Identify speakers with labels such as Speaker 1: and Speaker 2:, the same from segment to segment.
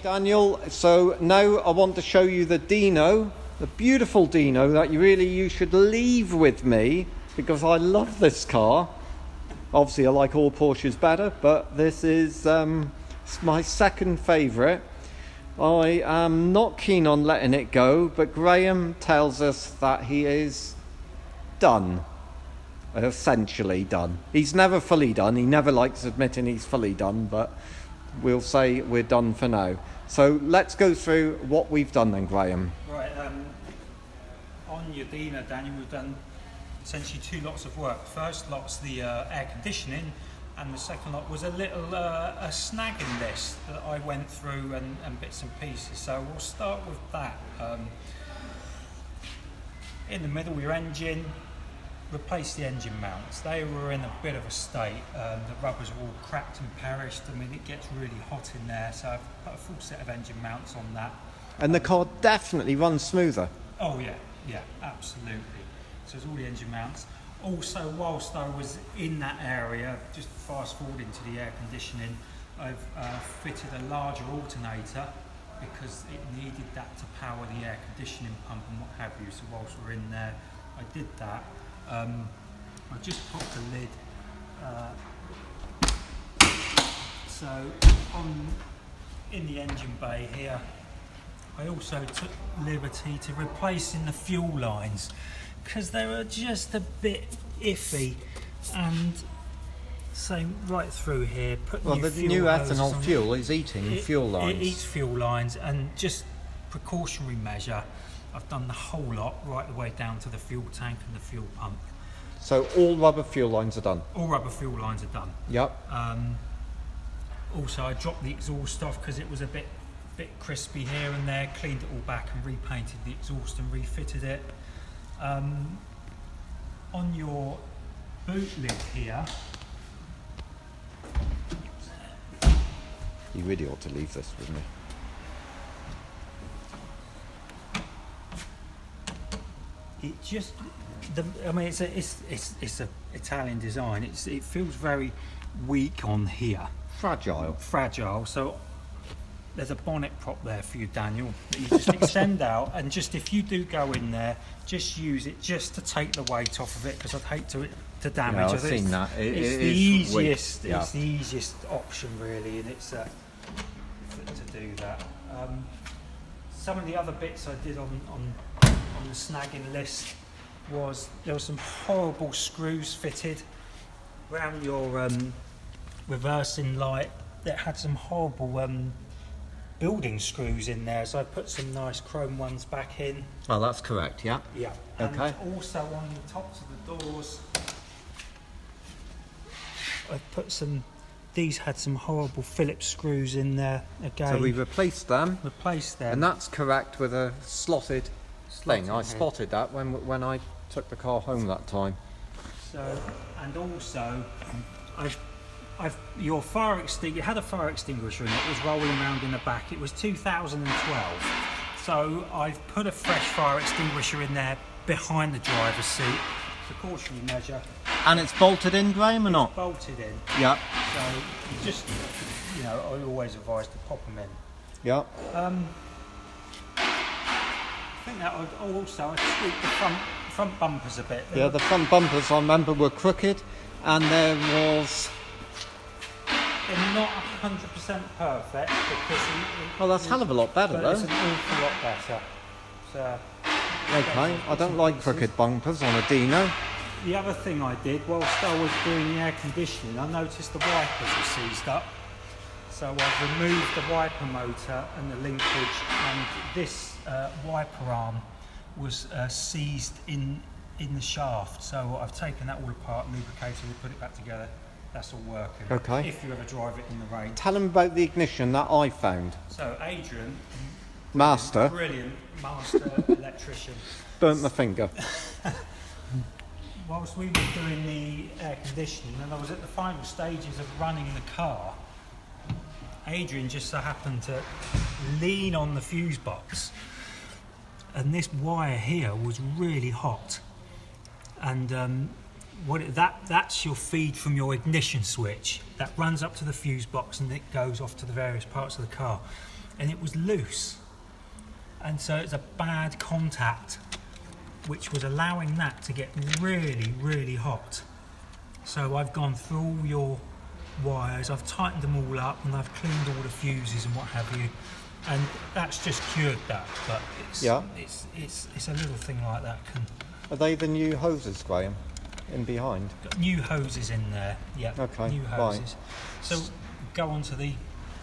Speaker 1: Daniel, so now I want to show you the Dino, the beautiful Dino that you should leave with me because I love this car. Obviously I like all Porsches better, but this is my second favourite. I am not keen on letting it go, but Graham tells us that he is done. Essentially done. He's never fully done. He never likes admitting he's fully done, but we'll say we're done for now. So let's go through what we've done then, Graham.
Speaker 2: Right, on your Dino, Daniel, we've done essentially two lots of work. First lot's the air conditioning, and the second lot was a little a snagging list that I went through and bits and pieces. So we'll start with that. In the middle, your engine. Replace the engine mounts. They were in a bit of a state. The rubbers were all cracked and perished. I mean, it gets really hot in there, so I've put a full set of engine mounts on that.
Speaker 1: And the car definitely runs smoother.
Speaker 2: Oh yeah, absolutely. So there's all the engine mounts. Also, whilst I was in that area, just fast forward into the air conditioning, I've fitted a larger alternator because it needed that to power the air conditioning pump and what have you. So whilst we're in there, I did that. I just put the lid, so in the engine bay here, I also took liberty to replacing the fuel lines because they were just a bit iffy, and same right through here.
Speaker 1: Well, the new ethanol fuel is eating fuel lines.
Speaker 2: It eats fuel lines, and just precautionary measure, I've done the whole lot right the way down to the fuel tank and the fuel pump.
Speaker 1: So all rubber fuel lines are done?
Speaker 2: All rubber fuel lines are done.
Speaker 1: Yep.
Speaker 2: Also, I dropped the exhaust off because it was a bit crispy here and there, cleaned it all back and repainted the exhaust and refitted it. On your boot lid here,
Speaker 1: you really ought to leave this with me.
Speaker 2: It just, I mean, it's a Italian design. It feels very weak on here. Fragile. So there's a bonnet prop there for you, Daniel, that you just extend out, and just if you do go in there, just use it just to take the weight off of it, because I'd hate to damage it.
Speaker 1: I've seen that.
Speaker 2: It's the easiest. Yeah. It's the easiest option really, and it's to do that. Some of the other bits I did on the snagging list was there were some horrible screws fitted around your reversing light that had some horrible building screws in there, so I put some nice chrome ones back in.
Speaker 1: Oh, that's correct, yeah.
Speaker 2: Yeah.
Speaker 1: Okay.
Speaker 2: And also on the tops of the doors, I put some, these had some horrible Phillips screws in there again.
Speaker 1: So we replaced them. And that's correct with a slotted thing. I spotted that when I took the car home that time.
Speaker 2: So, and also, your fire extinguisher, it had a fire extinguisher in it. It was rolling around in the back. It was 2012. So I've put a fresh fire extinguisher in there behind the driver's seat. Precautionary measure.
Speaker 1: And it's bolted in, Graham, or not?
Speaker 2: It's bolted in.
Speaker 1: Yep.
Speaker 2: So you just, I always advise to pop them in.
Speaker 1: Yep.
Speaker 2: I think that I tweaked the front bumpers a bit.
Speaker 1: Yeah, the front bumpers I remember were crooked, and there was.
Speaker 2: They're not 100% perfect because.
Speaker 1: Well, that's a hell of a lot better, though.
Speaker 2: It's an awful lot better. So.
Speaker 1: Okay, I don't like crooked bumpers on a Dino.
Speaker 2: The other thing I did whilst I was doing the air conditioning, I noticed the wipers were seized up. So I've removed the wiper motor and the linkage, and this wiper arm was seized in the shaft. So I've taken that all apart, lubricated it, put it back together. That's all working.
Speaker 1: Okay.
Speaker 2: If you ever drive it in the rain.
Speaker 1: Tell them about the ignition that I found.
Speaker 2: So Adrian,
Speaker 1: master,
Speaker 2: brilliant master electrician,
Speaker 1: burnt my finger.
Speaker 2: Whilst we were doing the air conditioning, and I was at the final stages of running the car, Adrian just so happened to lean on the fuse box, and this wire here was really hot, and that's your feed from your ignition switch that runs up to the fuse box and it goes off to the various parts of the car. and it was loose, and so it's a bad contact, which was allowing that to get really, really hot. So I've gone through all your wires, I've tightened them all up, and I've cleaned all the fuses and what have you, and that's just cured that. But it's a little thing like that.
Speaker 1: Are they the new hoses, Graham, in behind?
Speaker 2: Got new hoses in there, yeah.
Speaker 1: Okay,
Speaker 2: new hoses.
Speaker 1: right.
Speaker 2: So go on to the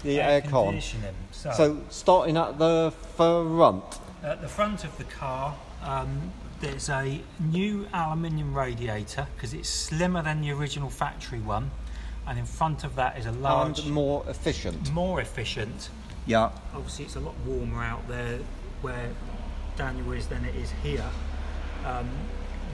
Speaker 1: air
Speaker 2: conditioning.
Speaker 1: So starting at the front.
Speaker 2: At the front of the car, there's a new aluminium radiator because it's slimmer than the original factory one, and in front of that is a large...
Speaker 1: And more efficient.
Speaker 2: More efficient.
Speaker 1: Yeah.
Speaker 2: Obviously it's a lot warmer out there where Daniel is than it is here.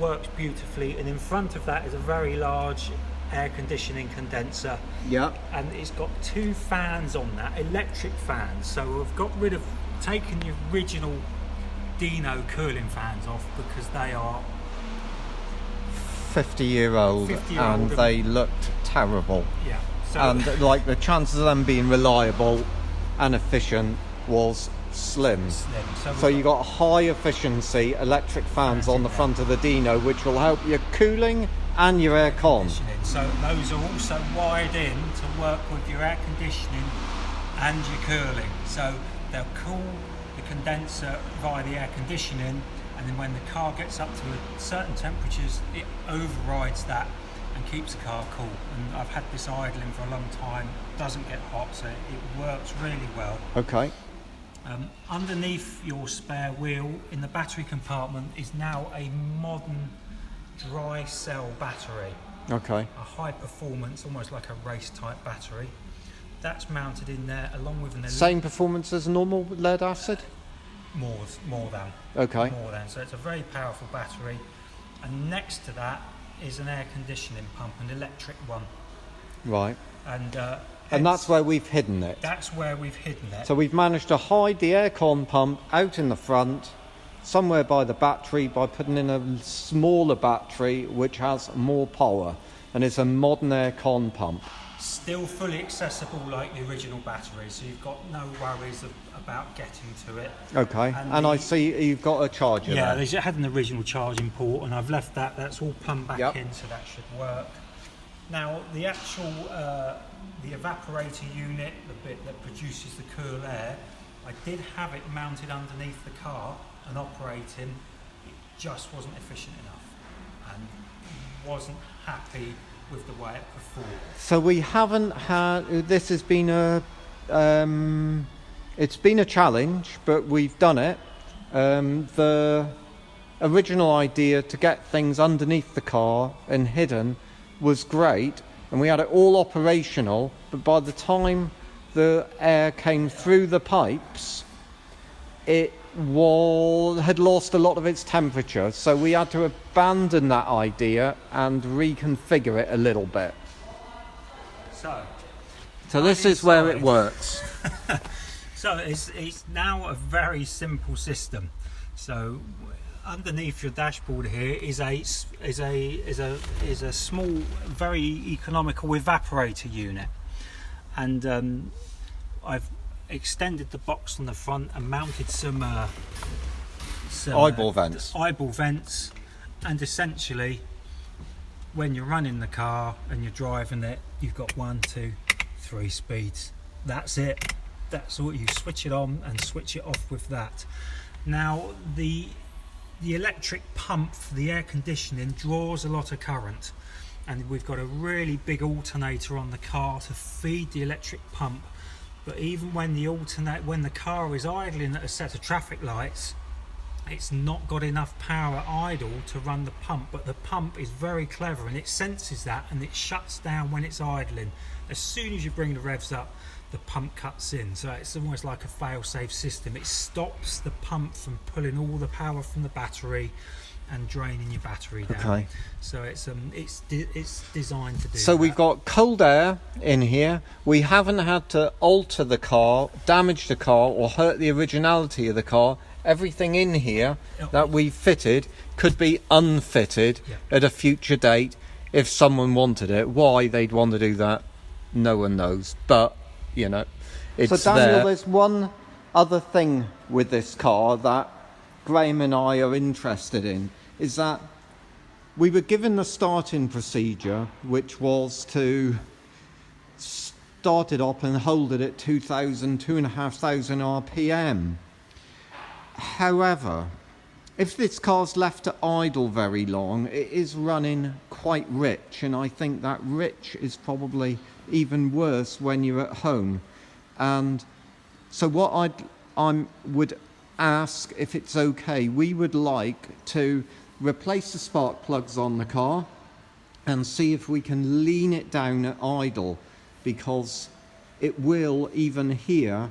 Speaker 2: Works beautifully, and in front of that is a very large air conditioning condenser.
Speaker 1: Yeah.
Speaker 2: And it's got 2 fans on that, electric fans. So we've got rid of, taking the original Dino cooling fans off because they are
Speaker 1: 50-year-old and they looked terrible.
Speaker 2: Yeah. So
Speaker 1: and like the chances of them being reliable and efficient was slim. So you got high efficiency electric fans on the front of the Dino, which will help your cooling and your air con.
Speaker 2: So those are also wired in to work with your air conditioning and your cooling. So they'll cool the condenser via the air conditioning, and then when the car gets up to certain temperatures, it overrides that and keeps the car cool. And I've had this idling for a long time, doesn't get hot, so it works really well.
Speaker 1: Okay.
Speaker 2: Underneath your spare wheel in the battery compartment is now a modern dry cell battery.
Speaker 1: Okay.
Speaker 2: A high performance, almost like a race type battery. That's mounted in there along with an...
Speaker 1: Same performance as normal lead acid?
Speaker 2: More than.
Speaker 1: Okay.
Speaker 2: More than. So it's a very powerful battery. And next to that is an air conditioning pump, an electric one.
Speaker 1: Right.
Speaker 2: And
Speaker 1: that's where we've hidden it.
Speaker 2: That's where we've hidden it.
Speaker 1: So we've managed to hide the aircon pump out in the front, somewhere by the battery, by putting in a smaller battery which has more power, and it's a modern aircon pump.
Speaker 2: Still fully accessible like the original battery, so you've got no worries about getting to it.
Speaker 1: Okay, and I see you've got a charger
Speaker 2: Yeah,
Speaker 1: there.
Speaker 2: they had an original charging port, and I've left that. That's all plumbed back in, so that should work. Now, the actual the evaporator unit, the bit that produces the cool air, I did have it mounted underneath the car and operating. It just wasn't efficient enough, and wasn't happy with the way it performed.
Speaker 1: So we haven't had. This has been it's been a challenge, but we've done it. The original idea to get things underneath the car and hidden was great, and we had it all operational, but by the time the air came through the pipes, it had lost a lot of its temperature, so we had to abandon that idea and reconfigure it a little bit. So this is where it works.
Speaker 2: So it's now a very simple system. So underneath your dashboard here is a small, very economical evaporator unit, and I've extended the box on the front and mounted some
Speaker 1: eyeball
Speaker 2: vents, and essentially when you're running the car and you're driving it, you've got 1, 2, 3 speeds. That's it. That's all. You switch it on and switch it off with that. Now the electric pump for the air conditioning draws a lot of current, and we've got a really big alternator on the car to feed the electric pump. But even when the car is idling at a set of traffic lights, it's not got enough power idle to run the pump. But the pump is very clever, and it senses that, and it shuts down when it's idling. As soon as you bring the revs up, the pump cuts in. So it's almost like a fail-safe system. It stops the pump from pulling all the power from the battery and draining your battery down.
Speaker 1: Okay.
Speaker 2: So it's designed to do
Speaker 1: So
Speaker 2: that.
Speaker 1: we've got cold air in here. We haven't had to alter the car, damage the car, or hurt the originality of the car. Everything in here that we fitted could be unfitted at a future date if someone wanted it. Why they'd want to do that, no one knows. But, you know, it's
Speaker 3: So Daniel,
Speaker 1: there.
Speaker 3: there's one
Speaker 1: other thing with this car that Graham and I are interested in is that we were given the starting procedure, which was to start it up and hold it at 2,500 RPM. However, if this car's left to idle very long, it is running quite rich, and I think that rich is probably even worse when you're at home. And so what I would ask, if it's okay, we would like to replace the spark plugs on the car and see if we can lean it down at idle, because it will, even here,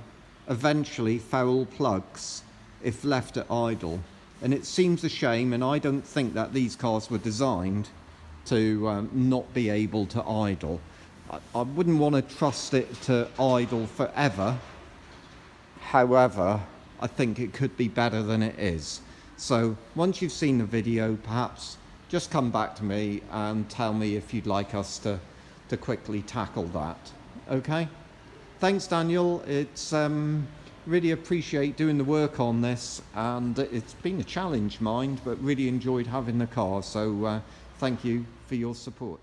Speaker 1: eventually foul plugs if left at idle. And it seems a shame, and I don't think that these cars were designed to not be able to idle. I wouldn't want to trust it to idle forever. However, I think it could be better than it is. So once you've seen the video, perhaps just come back to me and tell me if you'd like us to quickly tackle that. Okay? Thanks, Daniel. It's really appreciate doing the work on this, and it's been a challenge, mind, but really enjoyed having the car. So thank you for your support.